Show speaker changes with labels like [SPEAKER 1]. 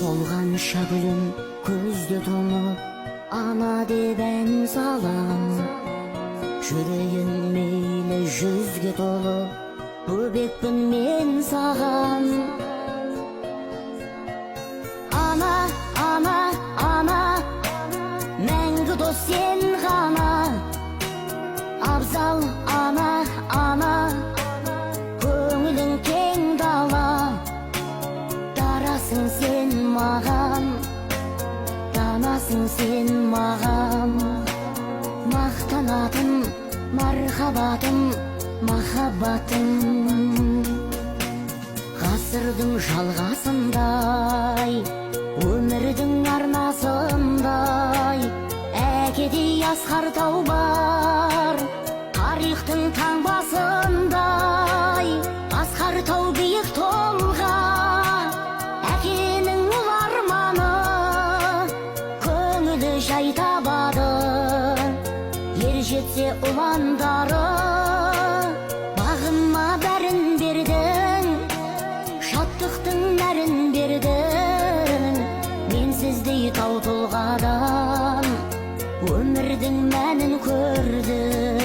[SPEAKER 1] Солғанша гүлім көзде тұнып, ана деп ән салам. Жүрегім мейлі жүзге толы, бөбекпін мен саған. Ана, ана, ана, мәңгі дос сен ғана. Абзал ана, ана, көңілің кең дала. Дарасың сен маған, данасың сен маған. Мақтанатын мархабатым, махаббатым. Ғасырдың жалғасындай, өмірдің арнасындай, әкедей асқар тау бар, тарихтың таңбасындай. Асқар тау биік толға, әкенің ұл арманы, көңілі жай табады. Ер жетсе ұландары, бағыма бәрін бердің, шаттықтың нәрін бердің. Менсіздей тау тұлғадан өмірдің мәнін көрдім.